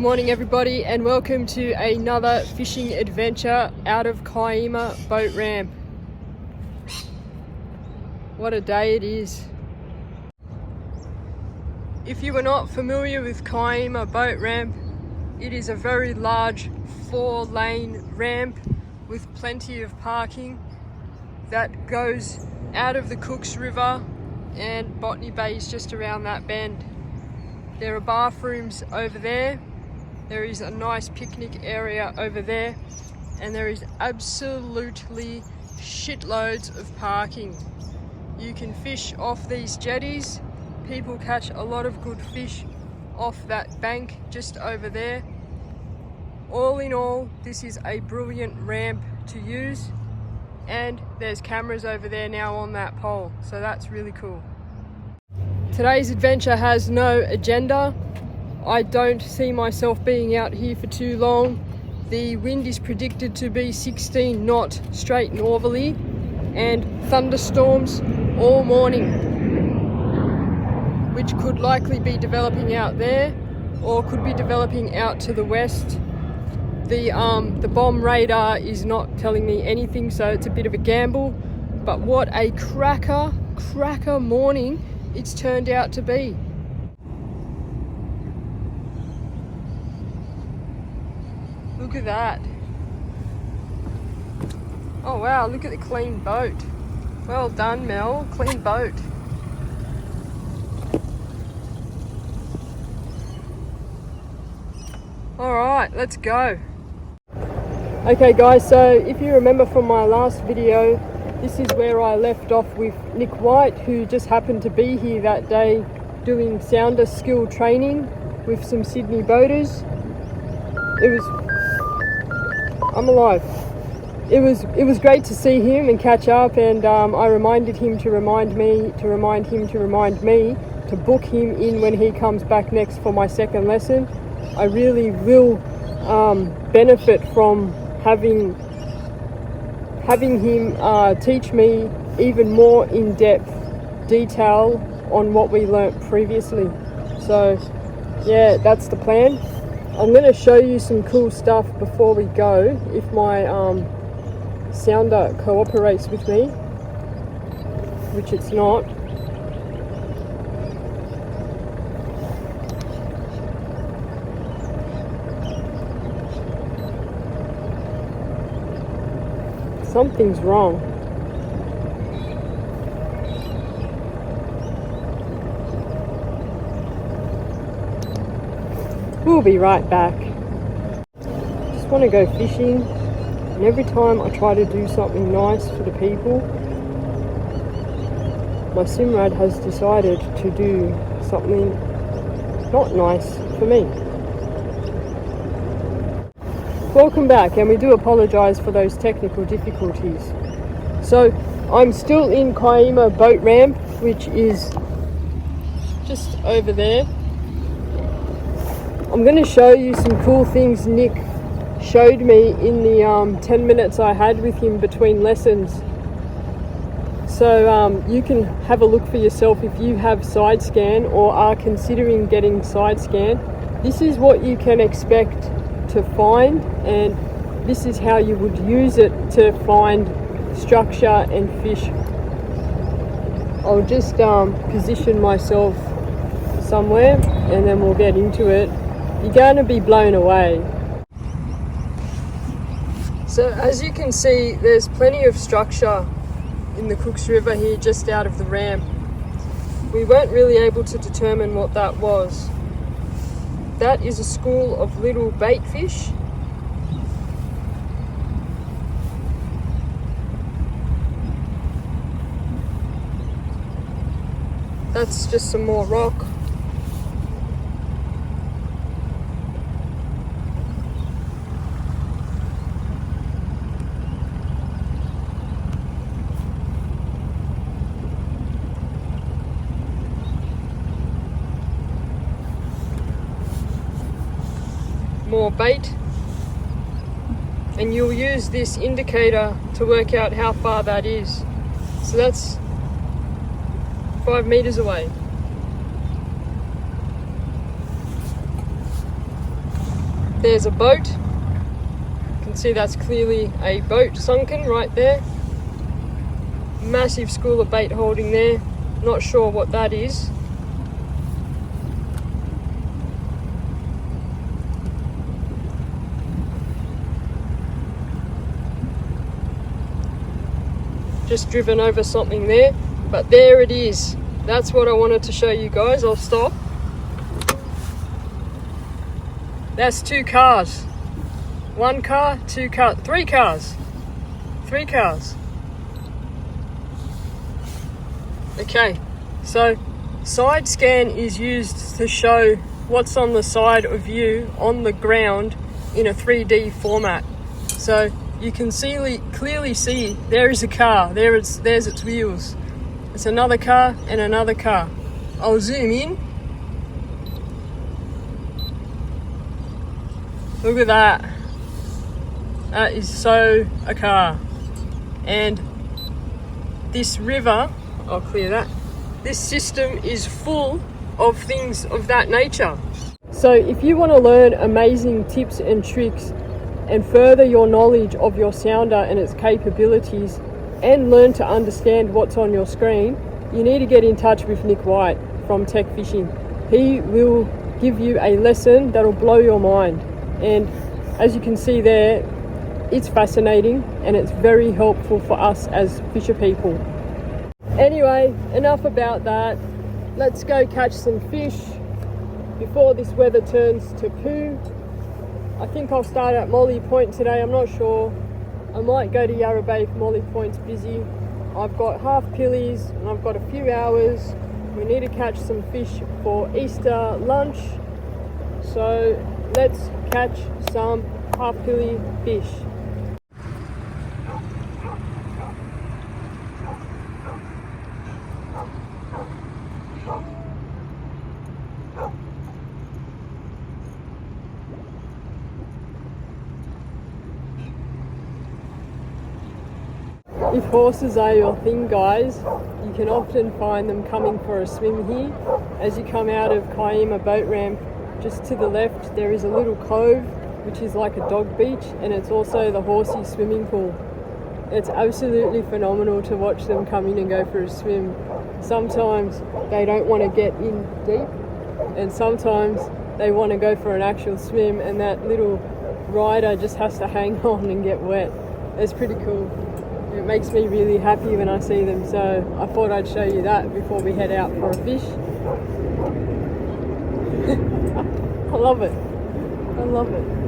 morning everybody, and welcome to another fishing adventure out of Kiama boat ramp. What a day it is. If you are not familiar with Kiama boat ramp, it is a very large 4-lane ramp with plenty of parking that goes out of the Cooks River, and Botany Bay is just around that bend. There are bathrooms over there. There is a nice picnic area over there, and there is absolutely shitloads of parking. You can fish off these jetties. People catch a lot of good fish off that bank just over there. All in all, this is a brilliant ramp to use, and there's cameras over there now on that pole, so that's really cool. Today's adventure has no agenda. I don't see myself being out here for too long. The wind is predicted to be 16 knot straight northerly, and thunderstorms all morning, which could likely be developing out there or could be developing out to the west. The bomb radar is not telling me anything, so it's a bit of a gamble, but what a cracker morning it's turned out to be. Look at that. Oh wow, look at the clean boat. Well done, Mel, clean boat. All right, let's go. Okay guys, so if you remember from my last video, this is where I left off with Nick White, who just happened to be here that day doing sounder skill training with some Sydney boaters. I'm alive. It was great to see him and catch up, and I reminded him to remind me to book him in when he comes back next for my second lesson. I really will benefit from having him teach me even more in-depth detail on what we learnt previously. So yeah, that's the plan. I'm going to show you some cool stuff before we go, if my sounder cooperates with me, which it's not. Something's wrong. We'll be right back. Just want to go fishing, and every time I try to do something nice for the people, my Simrad has decided to do something not nice for me. Welcome back, and we do apologise for those technical difficulties. So I'm still in Kiama boat ramp, which is just over there. I'm going to show you some cool things Nick showed me in the 10 minutes I had with him between lessons. So you can have a look for yourself if you have side scan or are considering getting side scan. This is what you can expect to find, and this is how you would use it to find structure and fish. I'll just position myself somewhere and then we'll get into it. You're going to be blown away. So as you can see, there's plenty of structure in the Cooks River here just out of the ramp. We weren't really able to determine what that was. That is a school of little bait fish. That's just some more rock. More bait, and you'll use this indicator to work out how far that is. So that's 5 meters away. There's a boat. You can see that's clearly a boat sunken right there. Massive school of bait holding there. Not sure what that is. Just driven over something there, but there it is. That's what I wanted to show you guys. I'll stop. That's 2 cars. 1 car, 2 cars, 3 cars. 3 cars. Okay, so side scan is used to show what's on the side of you on the ground in a 3D format. So you can clearly see there is a car, there's its wheels. It's another car and another car. I'll zoom in. Look at that. That is so a car. And this river, I'll clear that. This system is full of things of that nature. So if you want to learn amazing tips and tricks and further your knowledge of your sounder and its capabilities and learn to understand what's on your screen, you need to get in touch with Nick White from Tech Fishing. He will give you a lesson that'll blow your mind. And as you can see there, it's fascinating and it's very helpful for us as fisher people. Anyway, enough about that. Let's go catch some fish before this weather turns to poo. I think I'll start at Molly Point today, I'm not sure. I might go to Yarra Bay if Molly Point's busy. I've got half pillies and I've got a few hours. We need to catch some fish for Easter lunch. So let's catch some half pilly fish. If horses are your thing, guys, you can often find them coming for a swim here. As you come out of Kiama boat ramp, just to the left there is a little cove which is like a dog beach, and it's also the horsey swimming pool. It's absolutely phenomenal to watch them come in and go for a swim. Sometimes they don't want to get in deep, and sometimes they want to go for an actual swim, and that little rider just has to hang on and get wet. It's pretty cool. It makes me really happy when I see them, so I thought I'd show you that before we head out for a fish. I love it. I love it.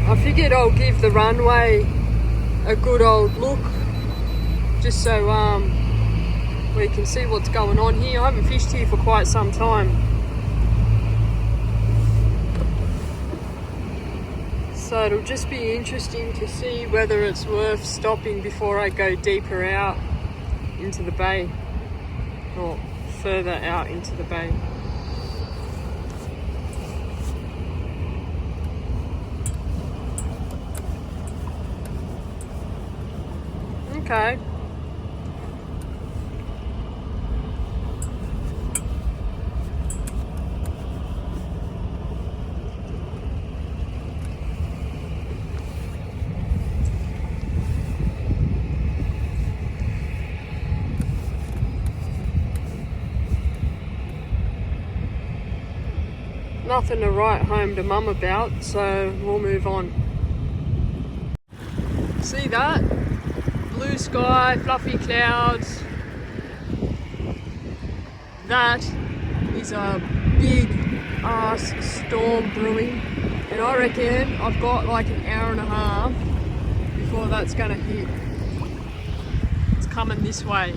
I figured I'll give the runway a good old look, just so we can see what's going on here. I haven't fished here for quite some time, so it'll just be interesting to see whether it's worth stopping before I go deeper out into the bay, or further out into the bay. Okay. Nothing to write home to mum about, so we'll move on. See that? Blue sky, fluffy clouds. That is a big ass storm brewing, and I reckon I've got like an hour and a half before that's gonna hit. It's coming this way.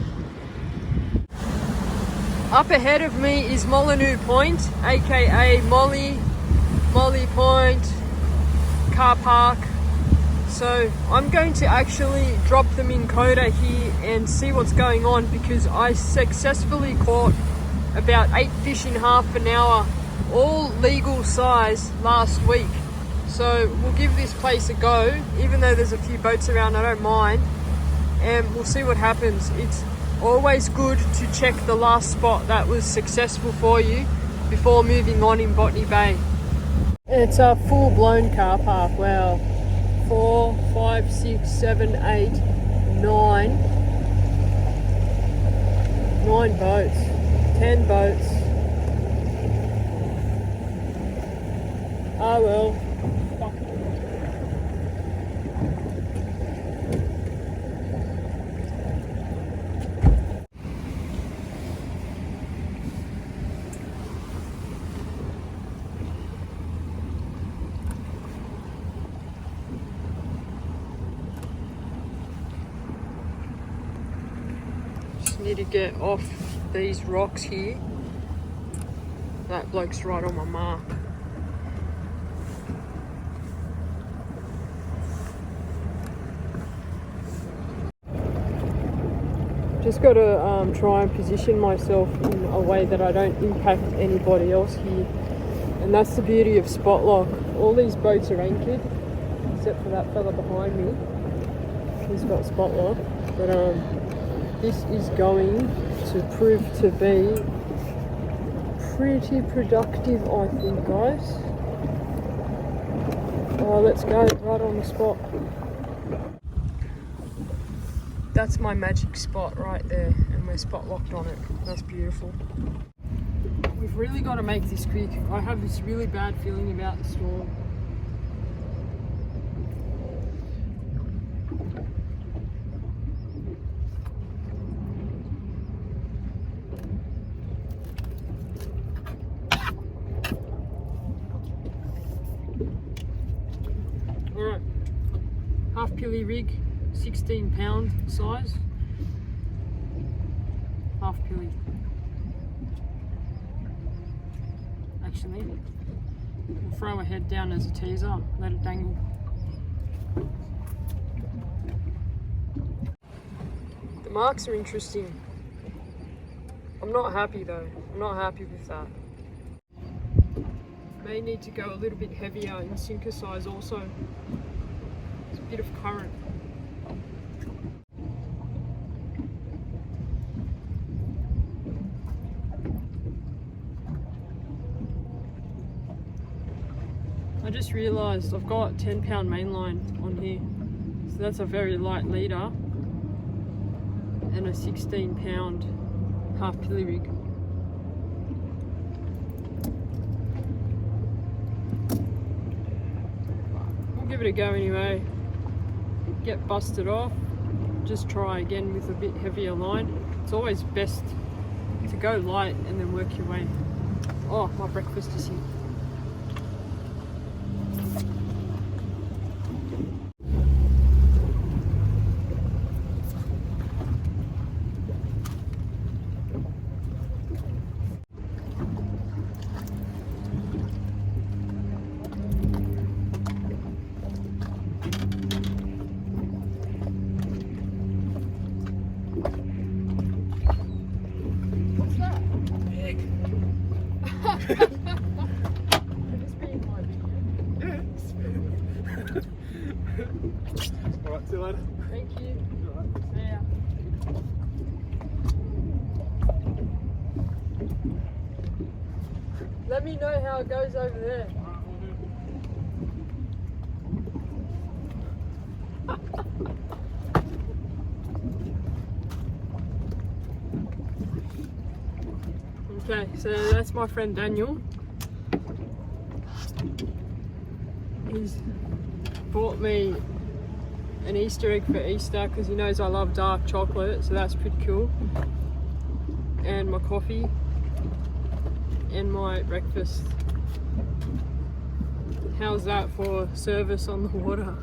Up ahead of me is Molyneux Point, aka Molly Point car park. So I'm going to actually drop the Minn Kota here and see what's going on, because I successfully caught about 8 fish in half an hour, all legal size, last week. So we'll give this place a go, even though there's a few boats around, I don't mind, and we'll see what happens. It's always good to check the last spot that was successful for you before moving on in Botany Bay. It's a full-blown car park. Wow. 4, 5, 6, 7, 8, 9. 9 boats. 10 boats. Oh well. Need to get off these rocks here. That bloke's right on my mark. Just got to try and position myself in a way that I don't impact anybody else here, and that's the beauty of spot lock. All these boats are anchored except for that fella behind me. He's got spot lock, but this is going to prove to be pretty productive, I think, guys. Oh, let's go right on the spot. That's my magic spot right there, and we're spot locked on it. That's beautiful. We've really got to make this quick. I have this really bad feeling about the storm. Alright, half pilly rig, 16-pound size, half pilly. Actually, we'll throw a head down as a teaser, let it dangle. The marks are interesting. I'm not happy though, I'm not happy with that. May need to go a little bit heavier in sinker size also. There's a bit of current. I just realised I've got 10-pound mainline on here, so that's a very light leader and a 16-pound half pilly rig. Give it a go anyway. Get busted off, just try again with a bit heavier line. It's always best to go light and then work your way. Oh, my breakfast is here. Alright, see you later. Thank you. See ya. Let me know how it goes over there. Okay, so that's my friend Daniel. He's bought me an Easter egg for Easter because he knows I love dark chocolate, so that's pretty cool. And my coffee and my breakfast. How's that for service on the water?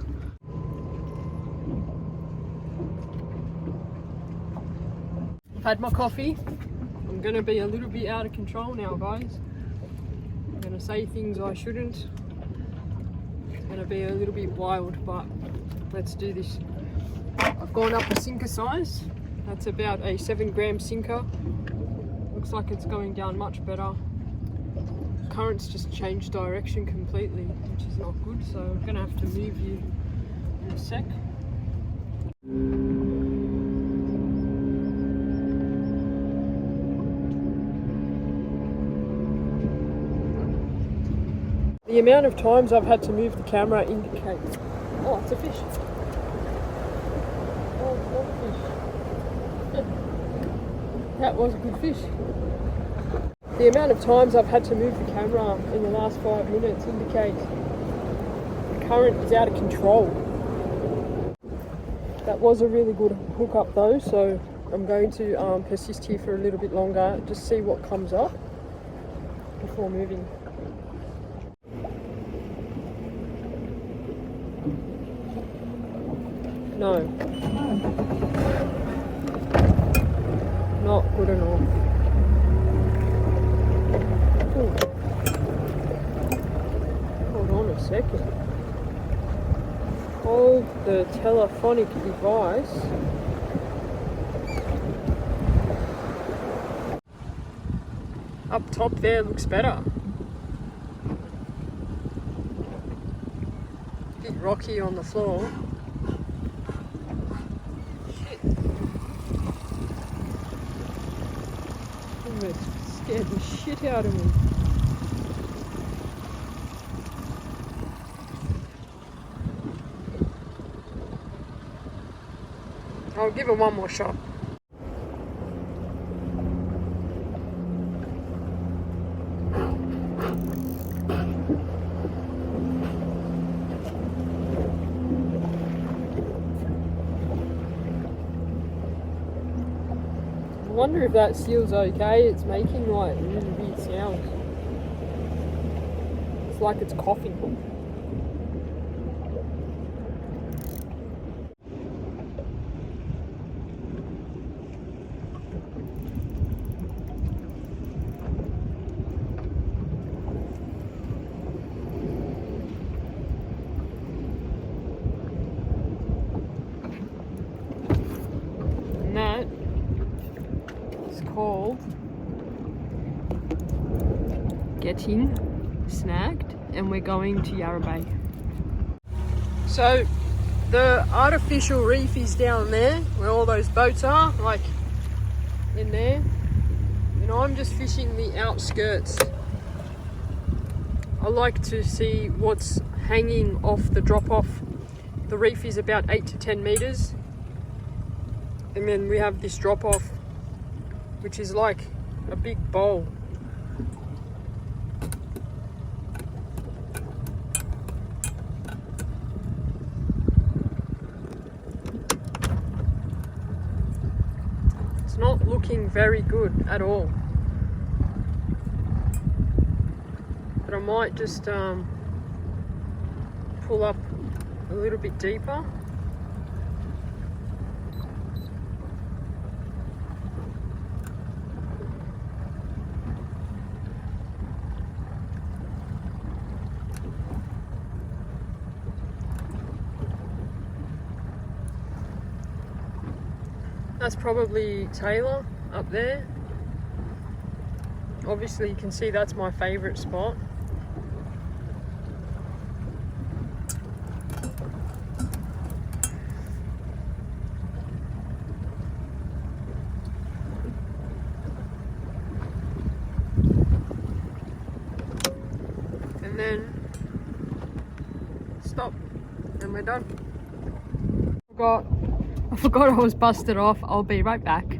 I've had my coffee. I'm gonna be a little bit out of control now, guys. I'm gonna say things I shouldn't. It's gonna be a little bit wild, but let's do this. I've gone up a sinker size. That's about a 7-gram sinker. Looks like it's going down much better. Current's just changed direction completely, which is not good, so I'm gonna have to move you in a sec. The amount of times I've had to move the camera indicates... Oh, it's a fish. Oh, it's not a fish. That was a good fish. The amount of times I've had to move the camera in the last 5 minutes indicates the current is out of control. That was a really good hookup though, so I'm going to persist here for a little bit longer, just see what comes up before moving. No. Not good enough. Ooh. Hold on a second. Hold the telephonic device. Up top there looks better. Bit rocky on the floor. It scared the shit out of me. I'll give it one more shot. I wonder if that seal's okay. It's making like really weird sounds. It's like it's coughing. And that called getting snagged, and we're going to Yarra Bay. So the artificial reef is down there where all those boats are, like in there, and I'm just fishing the outskirts. I like to see what's hanging off the drop off. The reef is about 8 to 10 meters, and then we have this drop off which is like a big bowl. It's not looking very good at all. But I might just pull up a little bit deeper. That's probably Taylor up there. Obviously you can see that's my favourite spot. And then stop and we're done. I forgot I was busted off. I'll be right back.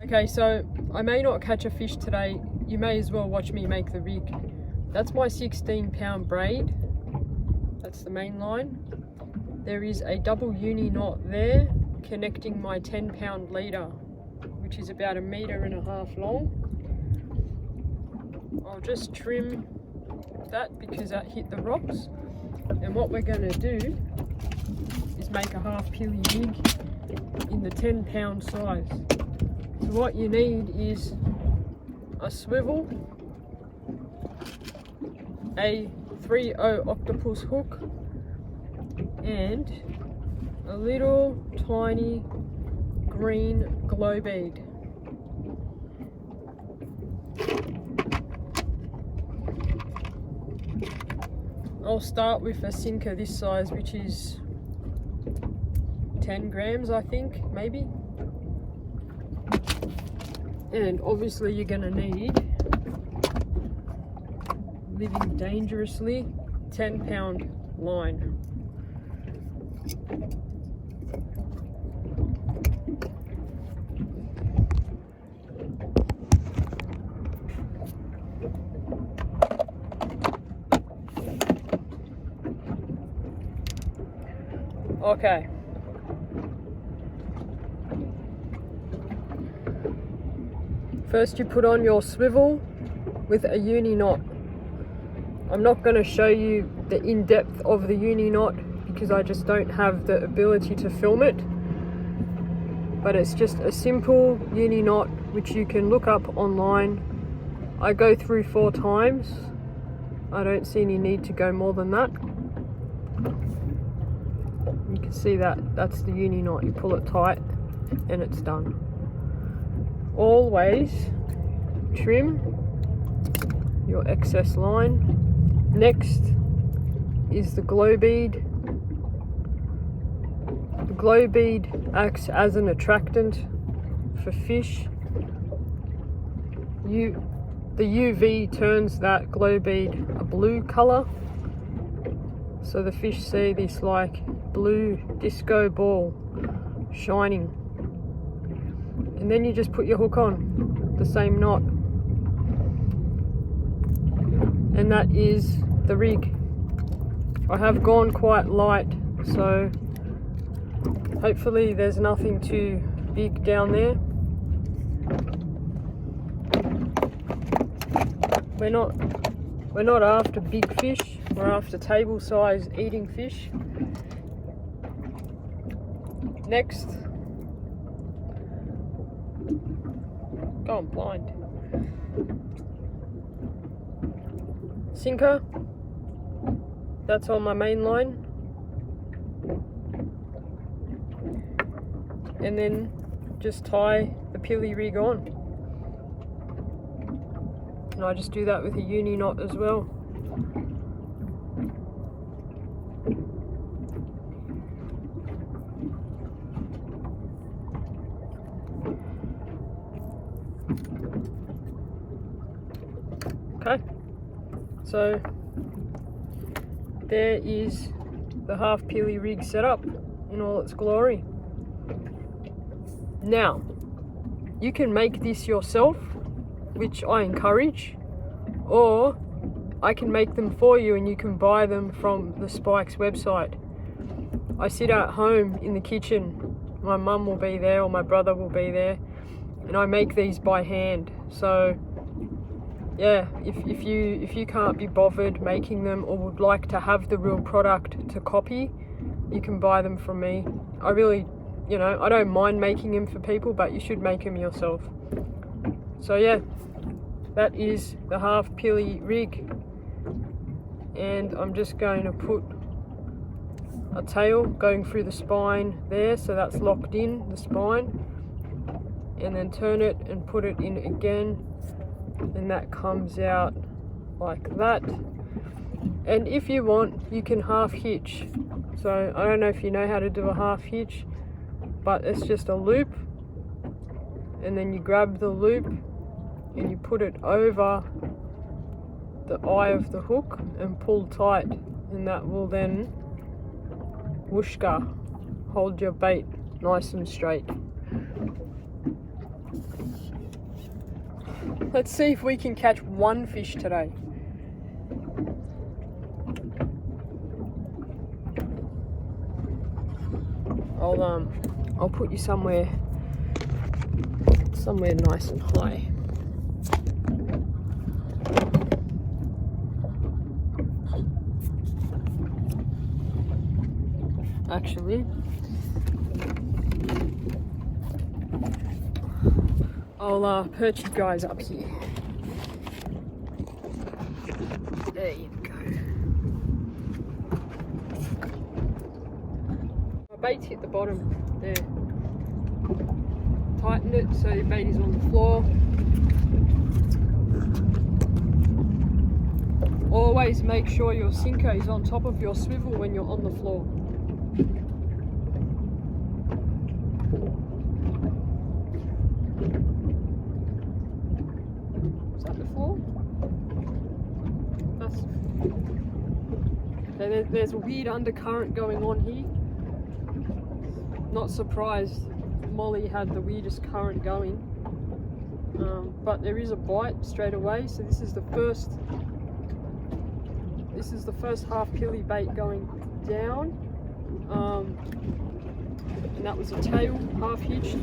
Okay, so I may not catch a fish today. You may as well watch me make the rig. That's my 16-pound braid. That's the main line. There is a double uni knot there connecting my 10-pound leader, which is about 1.5 meters long. I'll just trim that because that hit the rocks. And what we're going to do is make a half pilly jig in the 10-pound size. So what you need is a swivel, a 3/0 octopus hook, and a little tiny green glow bead. I'll start with a sinker this size, which is 10 grams, I think, maybe. And obviously you're gonna need, living dangerously, 10-pound line. Okay. First you put on your swivel with a uni knot. I'm not going to show you the in-depth of the uni knot because I just don't have the ability to film it. But it's just a simple uni knot which you can look up online. I go through 4 times. I don't see any need to go more than that. You can see that's the uni knot. You pull it tight and it's done. Always trim your excess line. Next is the glow bead. The glow bead acts as an attractant for fish. The UV turns that glow bead a blue color, so the fish see this like blue disco ball shining. And then you just put your hook on, the same knot. And that is the rig. I have gone quite light, so hopefully there's nothing too big down there. We're not after big fish, we're after table size eating fish. Next, going blind. Sinker, that's on my main line. And then just tie the pilly rig on. And I just do that with a uni knot as well. Okay, so there is the half pilly rig set up in all its glory. Now, you can make this yourself, which I encourage, or I can make them for you and you can buy them from the Spikes website. I sit at home in the kitchen, my mum will be there or my brother will be there, and I make these by hand. So yeah, if you can't be bothered making them or would like to have the real product to copy, you can buy them from me. I really, I don't mind making them for people, but you should make them yourself. So yeah, that is the half pilly rig, and I'm just going to put a tail going through the spine there, so that's locked in the spine, and then turn it and put it in again, and that comes out like that. And if you want, you can half hitch. So I don't know if you know how to do a half hitch, but it's just a loop, and then you grab the loop and you put it over the eye of the hook and pull tight, and that will then whooshka, hold your bait nice and straight. Let's see if we can catch one fish today. I'll put you somewhere nice and high. Actually, I'll perch you guys up here. There you go. My bait's hit the bottom there. Tighten it so your bait is on the floor. Always make sure your sinker is on top of your swivel when you're on the floor. Is that the floor? That's... Okay, there's a weird undercurrent going on here. Not surprised Molly had the weirdest current going. But there is a bite straight away, so this is the first half pilly bait going down, and that was a tail half hitched.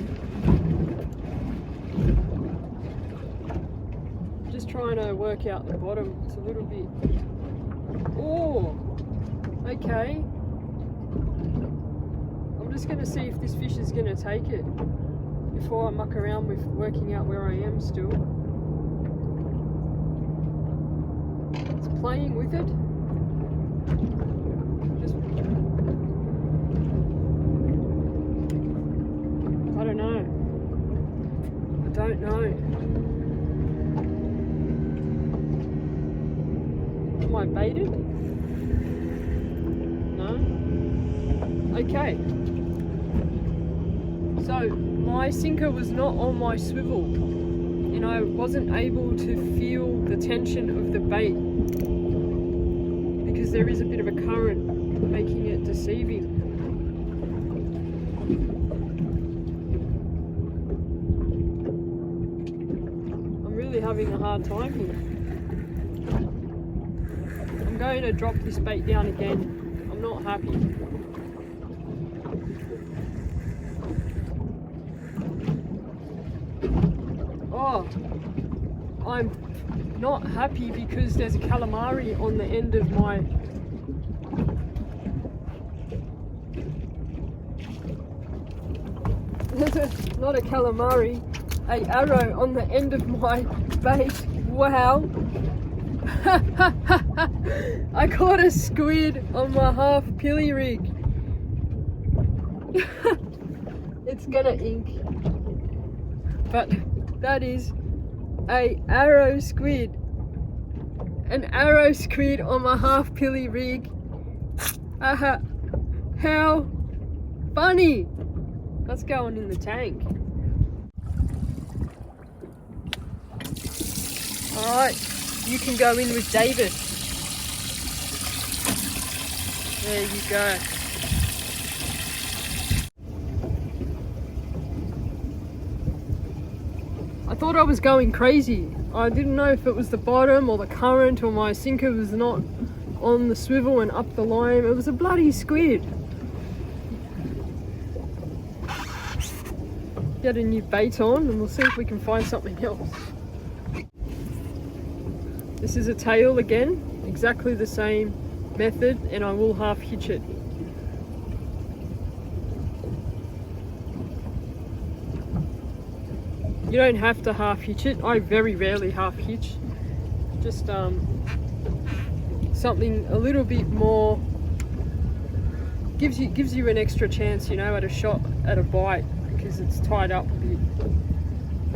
Just trying to work out the bottom. It's a little bit, oh, okay. I'm just going to see if this fish is going to take it before I muck around with working out where I am still. It's playing with it. I don't know. I don't know. Am I baited? No? Okay. So, my sinker was not on my swivel, and I wasn't able to feel the tension of the bait because there is a bit of a current making it deceiving. I'm really having a hard time here. I'm going to drop this bait down again. I'm not happy. Oh, I'm not happy because there's a calamari on the end of my not a calamari, a arrow on the end of my bait. Wow. I caught a squid on my half pilly rig. It's gonna ink. But that is a arrow squid. An arrow squid on my half pilly rig. How funny. That's going in the tank. Alright, you can go in with David. There you go. I thought I was going crazy. I didn't know if it was the bottom or the current or my sinker was not on the swivel and up the line. It was a bloody squid. Get a new bait on and we'll see if we can find something else. This is a tail again, exactly the same method, and I will half hitch it. You don't have to half hitch it. I very rarely half hitch. Just something a little bit more gives you an extra chance, you know, at a shot, at a bite, because it's tied up a bit,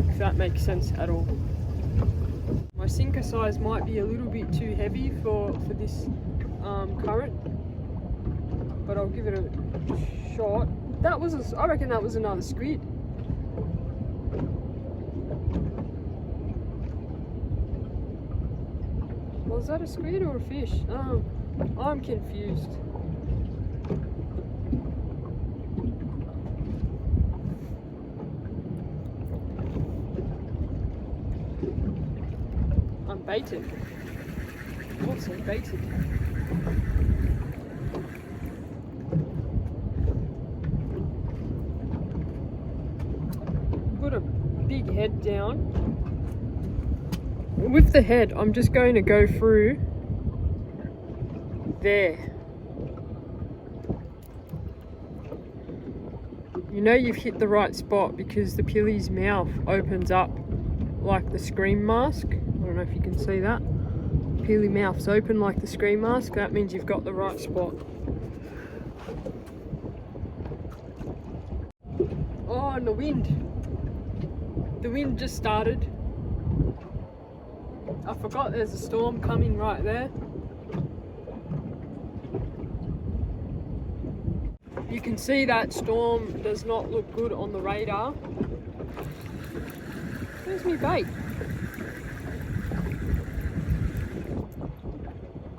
if that makes sense at all. My sinker size might be a little bit too heavy for this current, but I'll give it a shot. I reckon that was another squid. Was that a squid or a fish? I'm confused. I'm baited. Also baited. Put a big head down. With the head, I'm just going to go through there. You know you've hit the right spot because the pilly's mouth opens up like the scream mask. I don't know if you can see that. Pilly mouth's open like the scream mask. That means you've got the right spot. Oh, and the wind. The wind just started. I forgot there's a storm coming right there. You can see that storm does not look good on the radar. Where's my bait?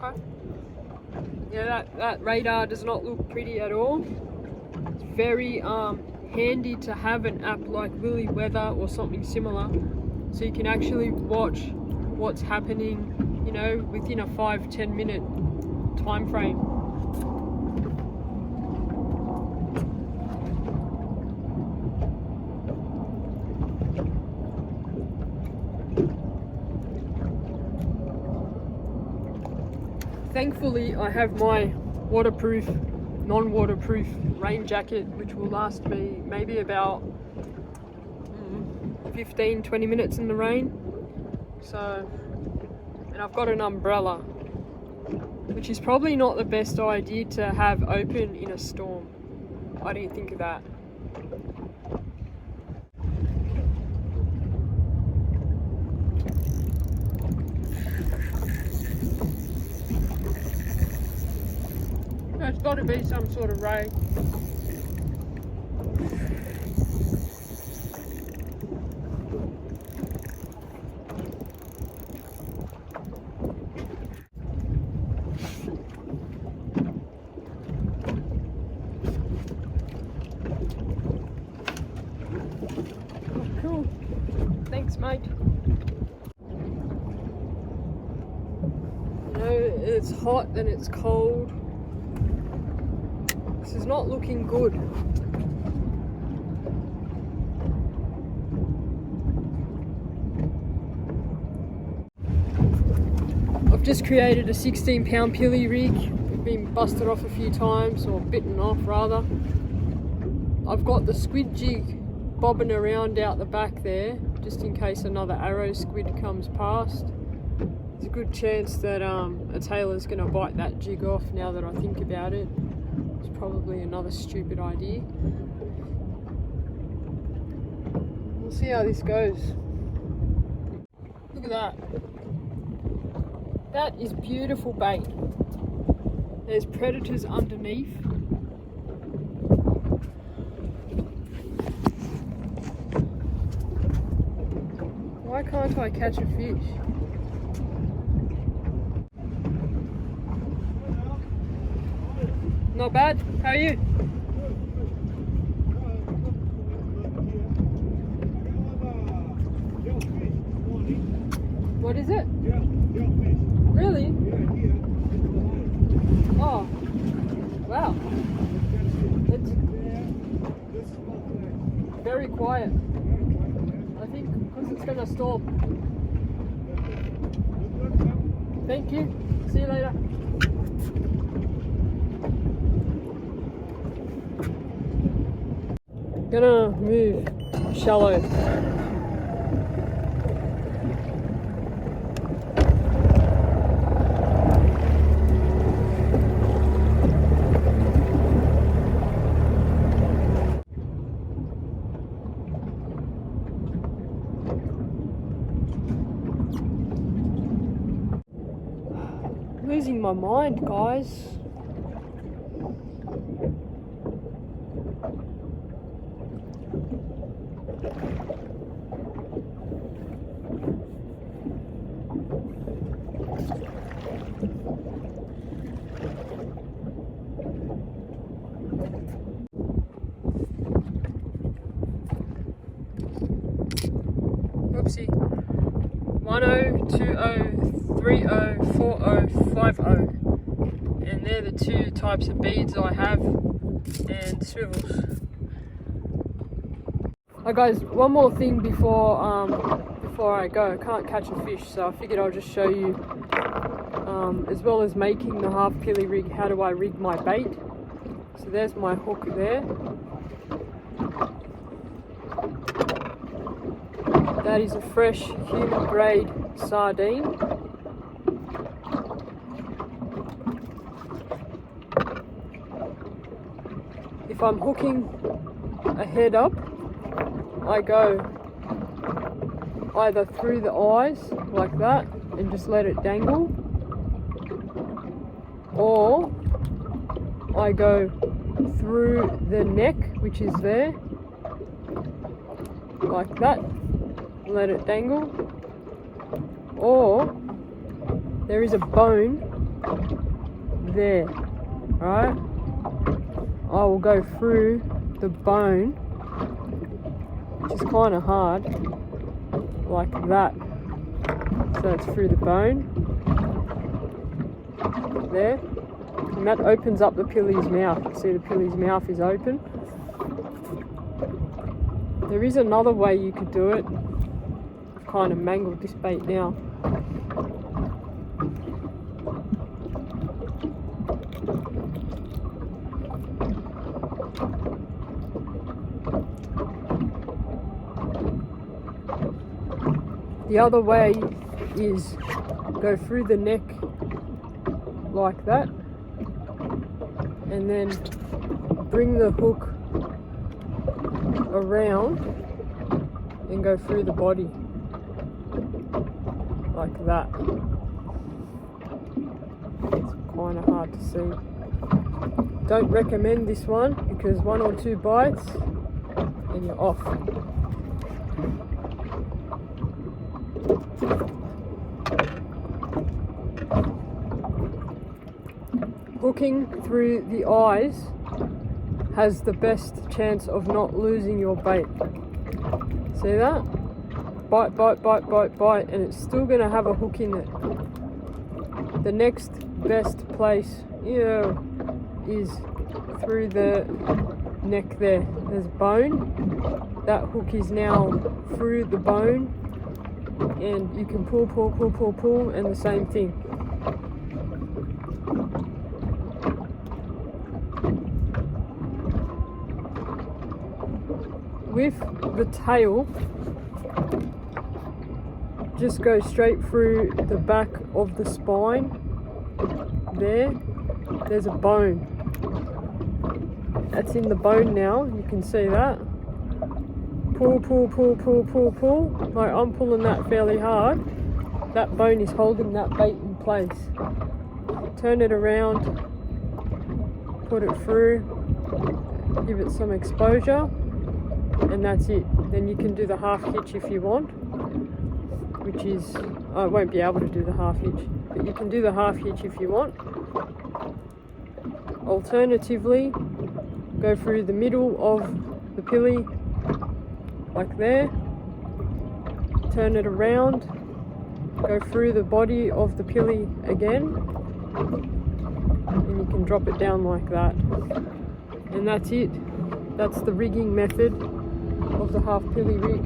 Okay. Yeah, that radar does not look pretty at all. It's very handy to have an app like Willy Weather or something similar, so you can actually watch what's happening, you know, within a 5-10 minute time frame. Thankfully, I have my waterproof, non-waterproof rain jacket, which will last me maybe about 15-20 minutes in the rain. So, and I've got an umbrella, which is probably not the best idea to have open in a storm. I didn't think of that. There's got to be some sort of ray. Oh, cool. Thanks, mate. You know, it's hot and it's cold. This is not looking good. I've just created a 16-pound pilly rig. Been busted off a few times, or bitten off rather. I've got the squid jig bobbing around out the back there, just in case another arrow squid comes past. There's a good chance that a tailor's going to bite that jig off now that I think about it. It's probably another stupid idea. We'll see how this goes. Look at that. That is beautiful bait. There's predators underneath. Why can't I catch a fish? Not bad. How are you? What is it? Really? Oh, wow. It's very quiet. I think because it's going to storm. Thank you. See you later. Gonna move shallow. Losing my mind, guys. Oopsie. 10, 20, 30, 40, 50. And they're the two types of beads I have, and swivels. Oh guys, one more thing before I go. I can't catch a fish, so I figured I'll just show you, as well as making the half pilly rig, how do I rig my bait. So there's my hook there. That is a fresh human grade sardine. If I'm hooking a head up, I go either through the eyes like that and just let it dangle, or I go through the neck, which is there, like that, let it dangle, or there is a bone there, right? I will go through the bone, which is kind of hard, like that. So it's through the bone, there, and that opens up the pilly's mouth. You see the pilly's mouth is open. There is another way you could do it. I've kind of mangled this bait now. The other way is go through the neck like that, and then bring the hook around and go through the body like that. It's kind of hard to see. Don't recommend this one because 1 or 2 bites and you're off. Hooking through the eyes has the best chance of not losing your bait. See that? Bite, bite, bite, bite, bite, and it's still going to have a hook in it. The next best place, is through the neck there. There's bone. That hook is now through the bone, and you can pull, pull, pull, pull, pull, and the same thing. With the tail, just go straight through the back of the spine. There's a bone. That's in the bone now, you can see that. Pull, pull, pull, pull, pull, pull. Like I'm pulling that fairly hard. That bone is holding that bait in place. Turn it around, put it through, give it some exposure, and that's it. Then you can do the half hitch if you want, which is, I won't be able to do the half hitch, but you can do the half hitch if you want. Alternatively, go through the middle of the pilly, like there, turn it around, go through the body of the pilly again, and you can drop it down like that. And that's it. That's the rigging method of the half pilly rig.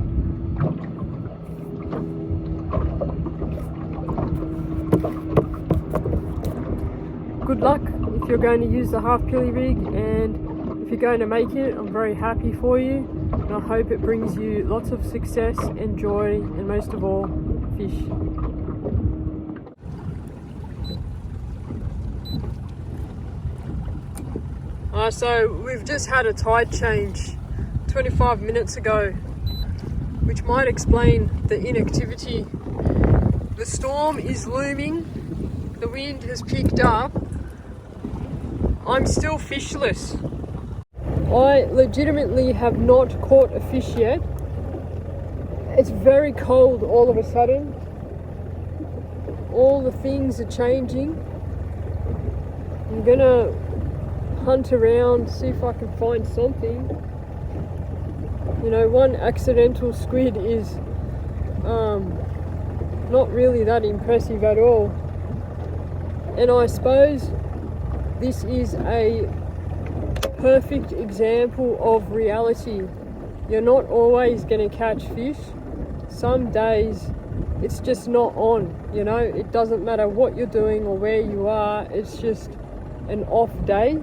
Good luck if you're going to use the half pilly rig, and if you're going to make it, I'm very happy for you, and I hope it brings you lots of success and joy, and most of all, fish. So we've just had a tide change 25 minutes ago, which might explain the inactivity. The storm is looming, the wind has picked up. I'm still fishless. I legitimately have not caught a fish yet. It's very cold all of a sudden. All the things are changing. I'm gonna hunt around, see if I can find something. You know, one accidental squid is not really that impressive at all. And I suppose this is a perfect example of reality. You're not always going to catch fish. Some days it's just not on, you know. It doesn't matter what you're doing or where you are, it's just an off day.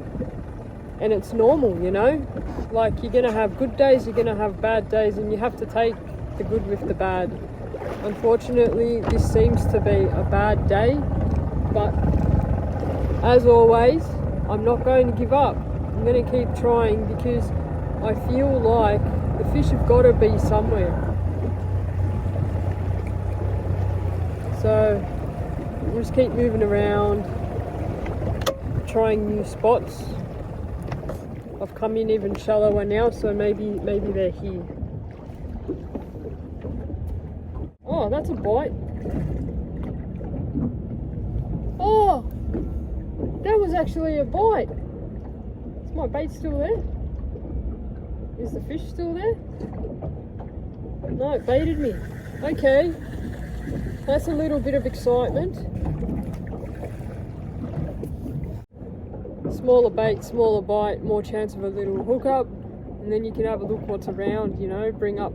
and it's normal, you know? Like, you're gonna have good days, you're gonna have bad days, and you have to take the good with the bad. Unfortunately, this seems to be a bad day, but as always, I'm not going to give up. I'm going to keep trying because I feel like the fish have got to be somewhere. So we'll just keep moving around, trying new spots. I've come in even shallower now, so maybe they're here. Oh, that's a bite. Oh, that was actually a bite. Is my bait still there? Is the fish still there? No, it baited me. Okay, that's a little bit of excitement. Smaller bait, smaller bite, more chance of a little hookup, and then you can have a look what's around, you know, bring up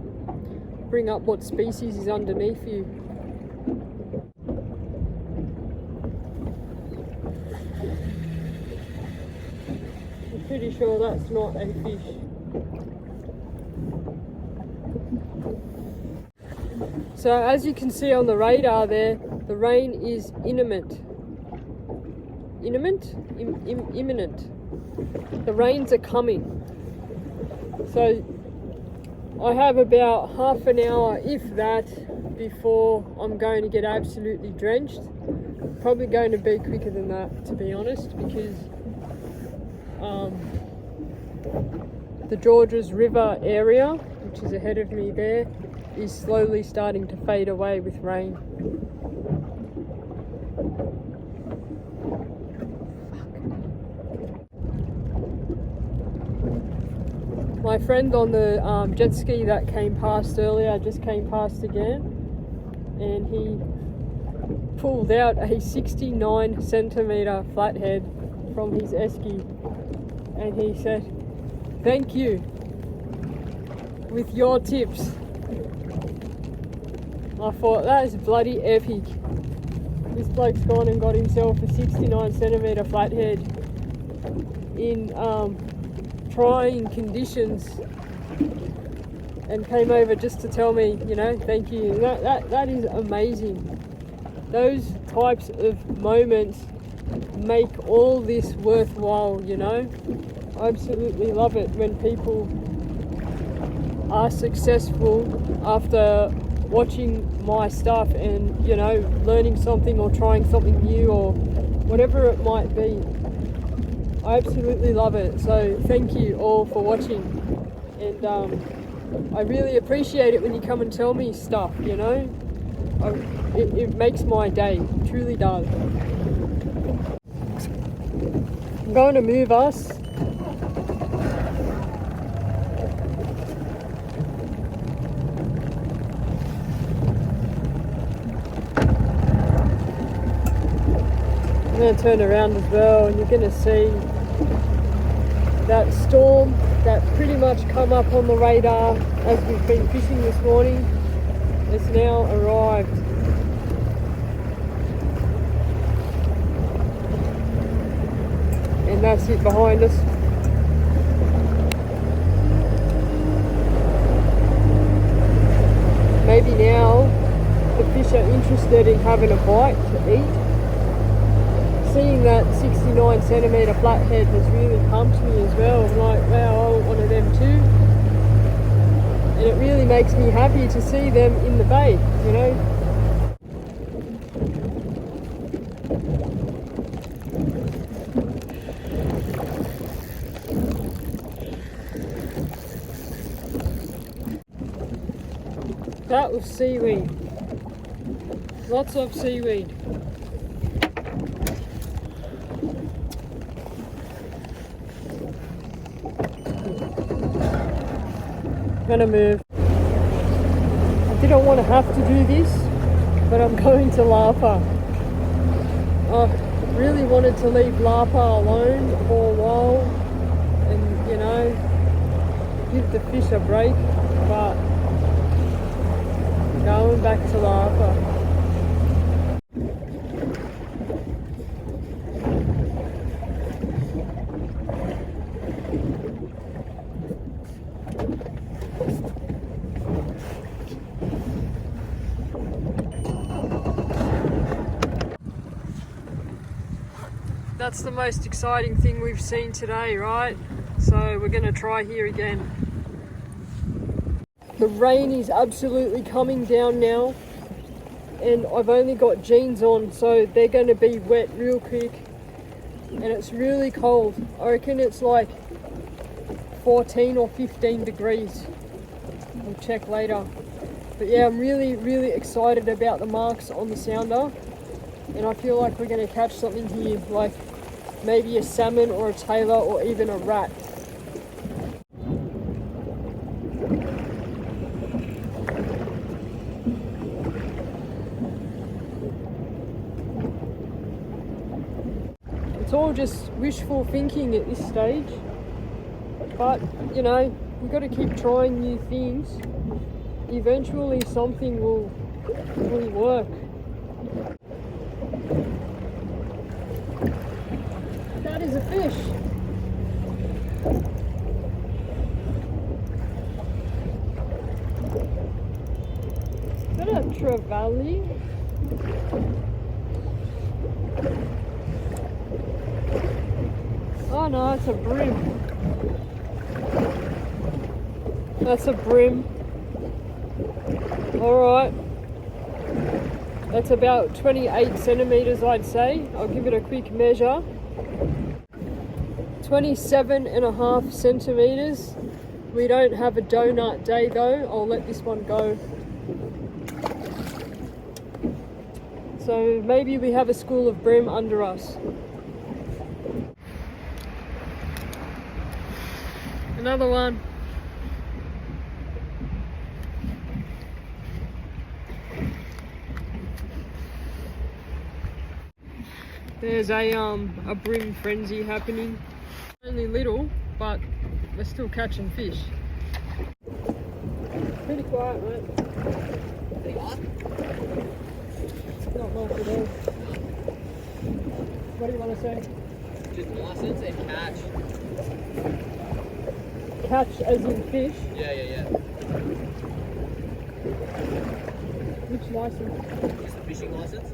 what species is underneath you. I'm pretty sure that's not a fish. So as you can see on the radar there, the rain is imminent. Imminent. The rains are coming. So I have about half an hour, if that, before I'm going to get absolutely drenched. Probably going to be quicker than that, to be honest, because the Georges River area, which is ahead of me there, is slowly starting to fade away with rain. My friend on the jet ski that came past earlier just came past again, and he pulled out a 69 centimetre flathead from his esky, and he said, "Thank you, with your tips." I thought, that is bloody epic. This bloke's gone and got himself a 69 centimetre flathead in trying conditions, and came over just to tell me, you know, thank you. That is amazing. Those types of moments make all this worthwhile, you know. I absolutely love it when people are successful after watching my stuff and, you know, learning something or trying something new or whatever it might be. I absolutely love it. So thank you all for watching, and I really appreciate it when you come and tell me stuff, you know. It makes my day, it truly does. I'm going to move us. I'm going to turn around as well, and you're going to see that storm that pretty much come up on the radar as we've been fishing this morning has now arrived. And that's it behind us. Maybe now the fish are interested in having a bite to eat. Seeing that 69 centimetre flathead has really pumped me as well. I'm like, wow, I want one of them too. And it really makes me happy to see them in the bait, you know. That was seaweed. Lots of seaweed. Gonna move. I didn't want to have to do this, but I'm going to Lapa. I really wanted to leave Lapa alone for a while and, you know, give the fish a break, but going back to Lapa. that's the most exciting thing we've seen today, right? So we're going to try here again. The rain is absolutely coming down now, and I've only got jeans on, so they're going to be wet real quick, and it's really cold. I reckon it's like 14 or 15 degrees. We'll check later. But yeah, I'm really excited about the marks on the sounder, and I feel like we're going to catch something here, like maybe a salmon or a tailor or even a rat. It's all just wishful thinking at this stage, but you know, we've got to keep trying new things. Eventually something will work. That is a fish. Is that a trevally? Oh no, it's a brim. That's a brim. Alright. That's about 28 centimeters, I'd say. I'll give it a quick measure. 27.5 centimeters. We don't have a donut day though. I'll let this one go. So maybe we have a school of brim under us. Another one. There's a brim frenzy happening. Only little, but we're still catching fish. Pretty quiet, mate. Pretty quiet? Not much at all. What do you want to say? Just license and catch. Catch as in fish? Yeah. Which license? Just the fishing license.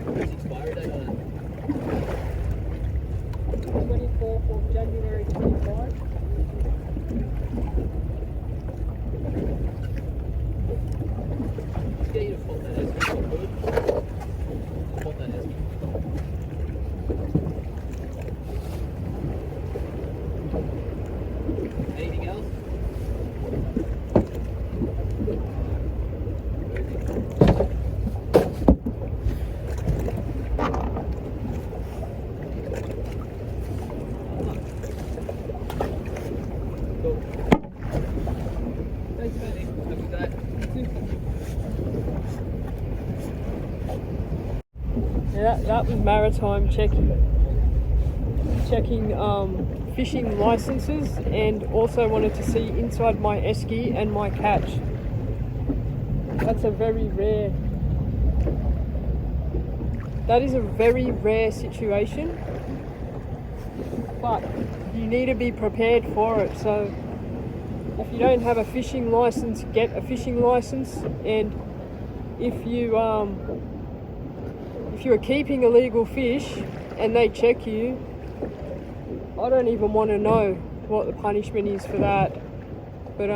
What's the expiry date on it? 24th of January 25. Let's get you to fault that as fault that as Anything else? Cool. Thanks, mate. Have a good day. Yeah, that was maritime checking fishing licenses, and also wanted to see inside my esky and my catch. That's a very rare. That is a very rare situation, but you need to be prepared for it. So if you don't have a fishing license, get a fishing license, and if you are keeping illegal fish and they check you, I don't even want to know what the punishment is for that, but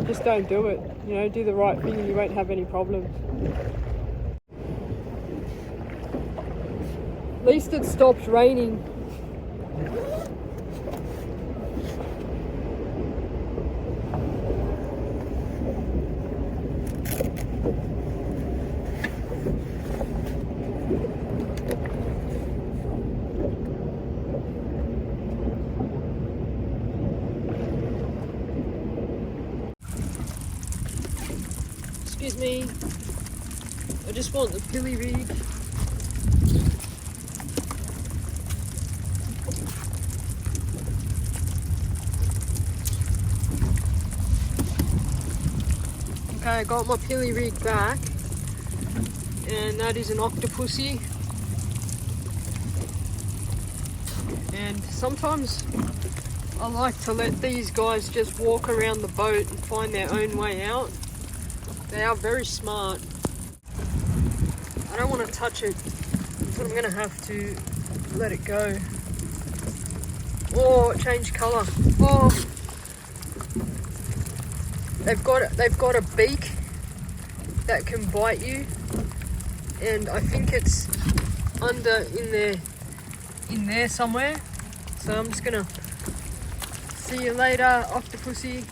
just don't do it. You know, do the right thing and you won't have any problems. At least it stopped raining. Excuse me, I just want the pilly rig. Okay, I got my pilly rig back, and that is an octopusy. And sometimes I like to let these guys just walk around the boat and find their own way out. They are very smart. I don't want to touch it, so I'm going to have to let it go. Oh, it changed colour. Oh, they've got a beak that can bite you, and I think it's in there somewhere. So I'm just gonna see you later, Octopussy.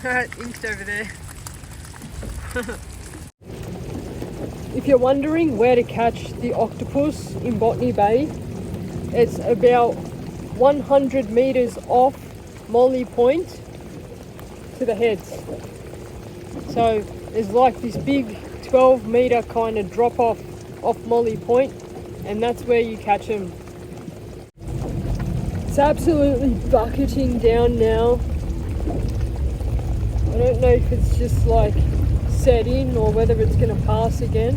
Inked over there. If you're wondering where to catch the octopus in Botany Bay, it's about 100 meters off Molly Point to the heads. So there's like this big 12-meter kind of drop off Molly Point, and that's where you catch them. It's absolutely bucketing down now. I don't know if it's just like set in or whether it's going to pass again.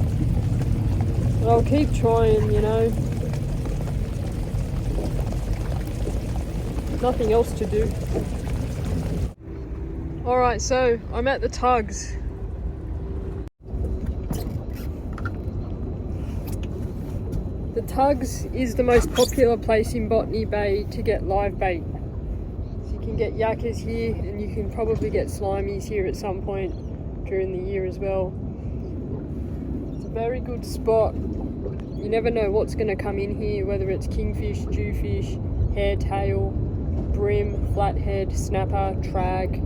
But I'll keep trying, you know. Nothing else to do. Alright, so I'm at the tugs. The tugs is the most popular place in Botany Bay to get live bait. So you can get yakkers here, and you can probably get slimies here at some point during the year as well. It's a very good spot. You never know what's going to come in here, whether it's kingfish, jewfish, hairtail, brim, flathead, snapper, trag,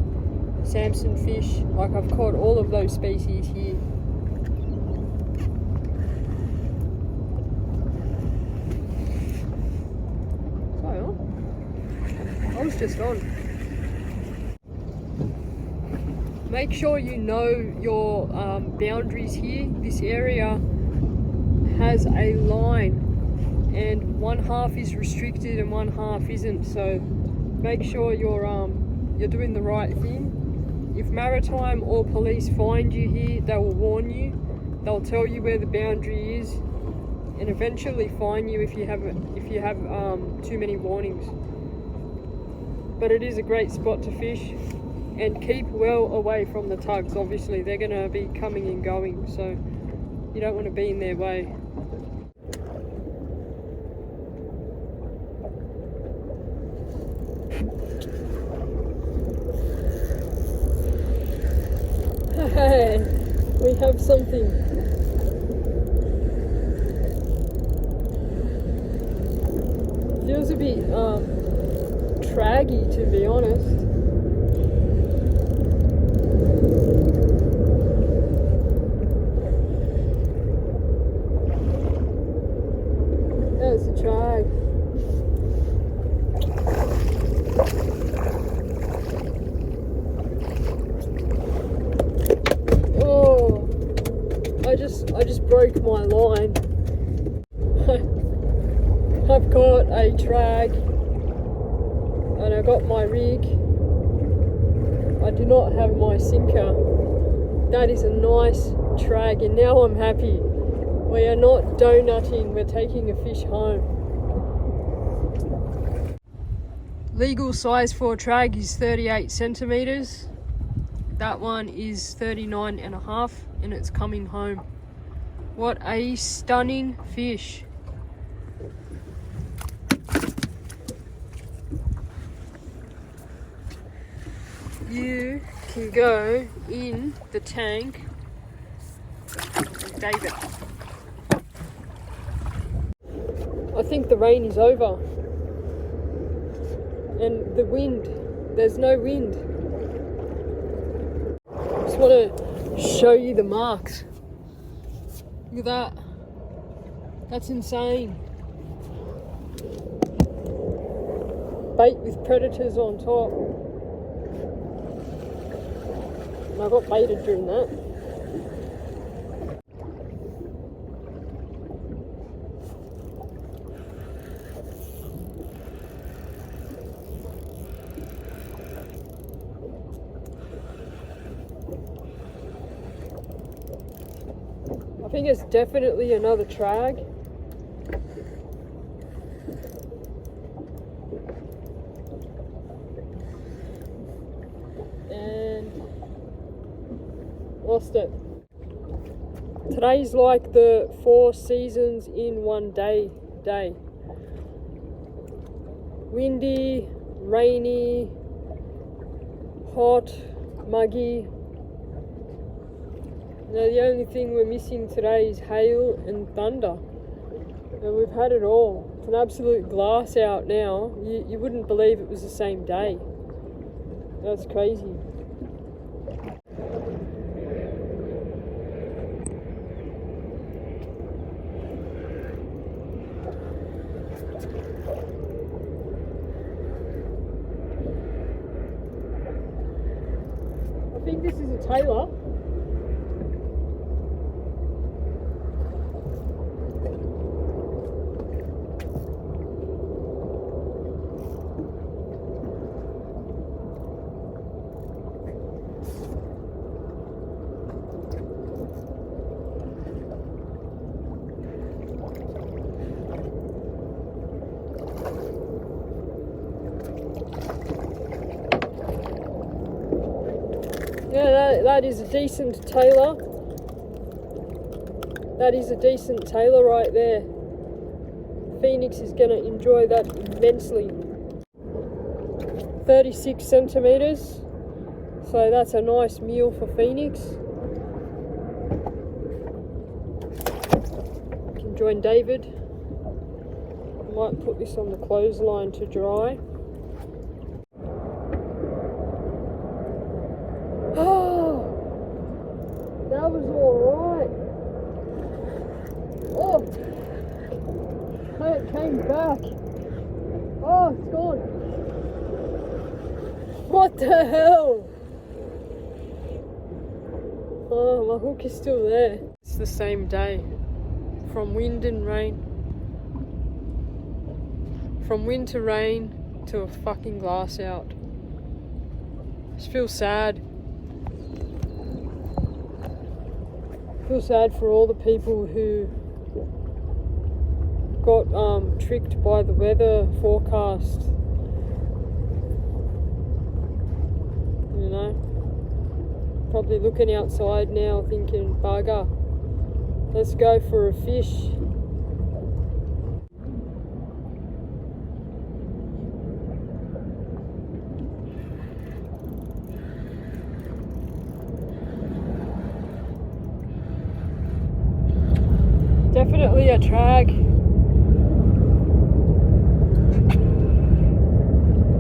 Samson fish. Like, I've caught all of those species here. I was just on. Make sure you know your boundaries here. This area has a line, and one half is restricted and one half isn't. So make sure you're doing the right thing. If maritime or police find you here, they will warn you. They'll tell you where the boundary is, and eventually fine you if you have too many warnings. But it is a great spot to fish, and keep well away from the tugs. Obviously they're going to be coming and going, so you don't want to be in their way. Hey, we have something. Feels a bit traggy, to be honest. That's a trag. Oh, I just broke my line. I've got a trag. And I got my rig. I do not have my sinker. That is a nice trag, and now I'm happy. We are not donutting, we're taking a fish home. Legal size for a trag is 38 centimeters. That one is 39.5, and it's coming home. What a stunning fish. You can go in the tank and David. I think the rain is over. And the wind, there's no wind. I just want to show you the marks. Look at that. That's insane. Bait with predators on top. I got baited during that. I think it's definitely another trag. Lost it. Today's like the 4 seasons in one day. Windy, rainy, hot, muggy. Now the only thing we're missing today is hail and thunder. And we've had it all. It's an absolute glass out now. You wouldn't believe it was the same day. That's crazy. I think this is a tailor. Yeah, that is a decent tailor. That is a decent tailor right there. Phoenix is going to enjoy that immensely. 36 centimeters. So that's a nice meal for Phoenix. I can join David. I might put this on the clothesline to dry. Oh, that was alright. Oh, it came back. Oh, it's gone. What the hell? Oh, my hook is still there. It's the same day. From wind and rain. From wind to rain to a fucking glass out. I just feel sad. Feel sad for all the people who got tricked by the weather forecast. You know, probably looking outside now thinking, bugger, let's go for a fish. Definitely a drag.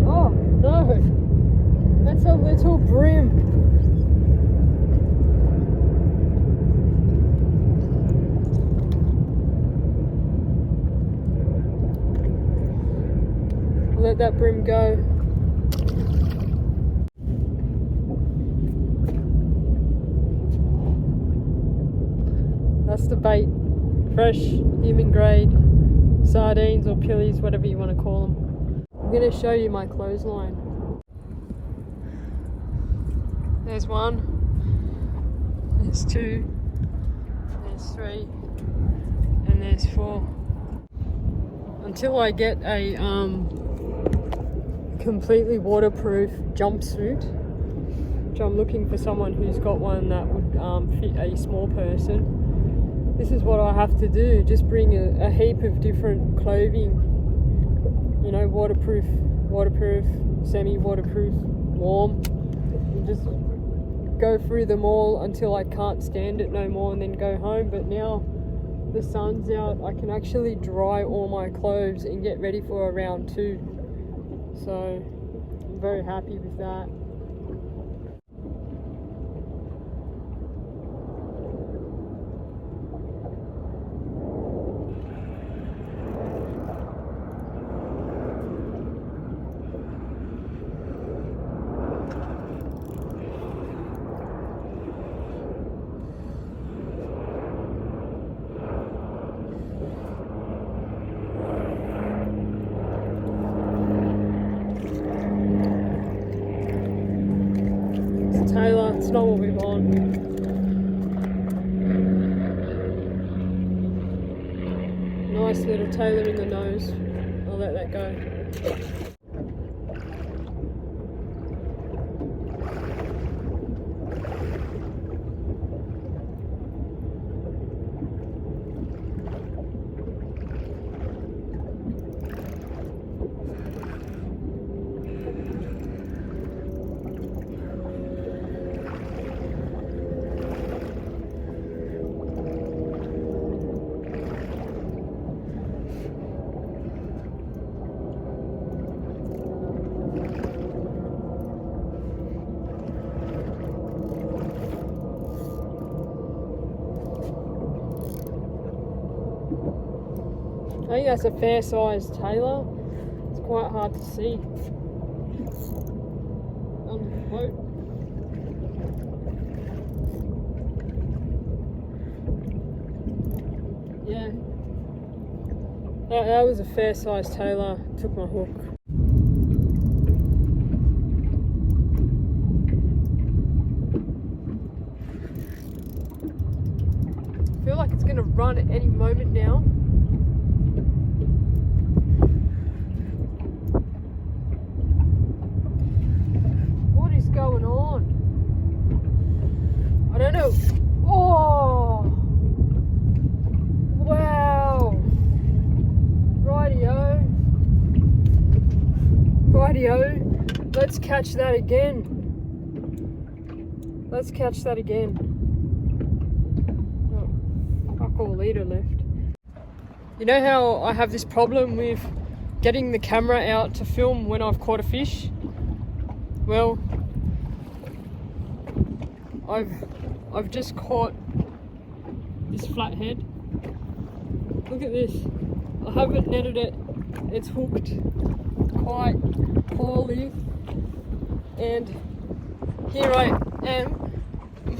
Oh no, that's a little brim. Let that brim go. That's the bait. Fresh, human grade, sardines or pillies, whatever you want to call them. I'm going to show you my clothesline. There's 1, there's 2, there's 3, and there's 4. Until I get a completely waterproof jumpsuit, which I'm looking for someone who's got one that would fit a small person. This is what I have to do, just bring a heap of different clothing, you know, waterproof, semi-waterproof, warm, and just go through them all until I can't stand it no more and then go home. But now the sun's out, I can actually dry all my clothes and get ready for a round 2. So I'm very happy with that. Taylor, it's not what we want. Nice little tailor in the nose. I'll let that go. I think that's a fair-sized tailor. It's quite hard to see under the float. Yeah, that was a fair-sized tailor. Took my hook. I feel like it's going to run at any moment now. What is going on? I don't know. Oh! Wow! Rightio. Rightio. Let's catch that again. Let's catch that again. Fuck all leader left. You know how I have this problem with getting the camera out to film when I've caught a fish? Well, I've just caught this flathead. Look at this. I haven't netted it. It's hooked quite poorly. And here I am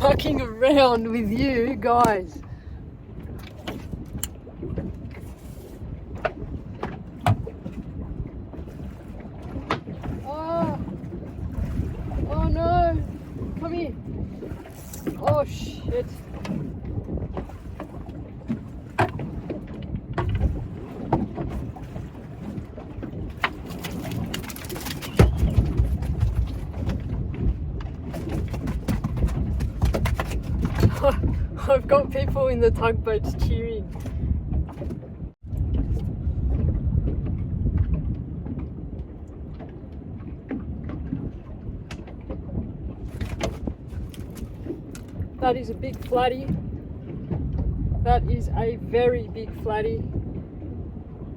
mucking around with you guys. Oh no! Come here! Oh shit! I've got people in the tugboats cheering. That is a big flatty. That is a very big flatty.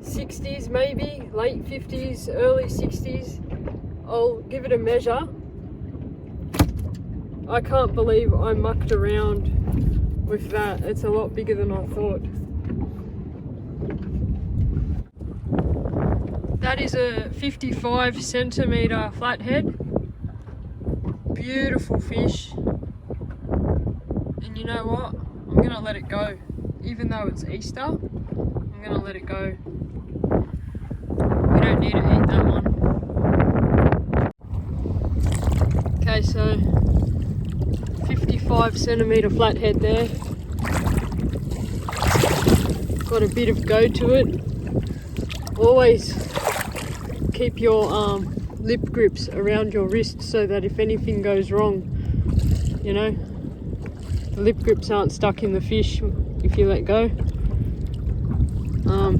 60s maybe, late 50s, early 60s. I'll give it a measure. I can't believe I mucked around with that. It's a lot bigger than I thought. That is a 55 centimetre flathead. Beautiful fish. And you know what? I'm gonna let it go. Even though it's Easter, I'm gonna let it go. We don't need to eat that one. Okay, so 55 centimetre flathead there. Got a bit of go to it. Always keep your lip grips around your wrist so that if anything goes wrong, you know, the lip grips aren't stuck in the fish if you let go.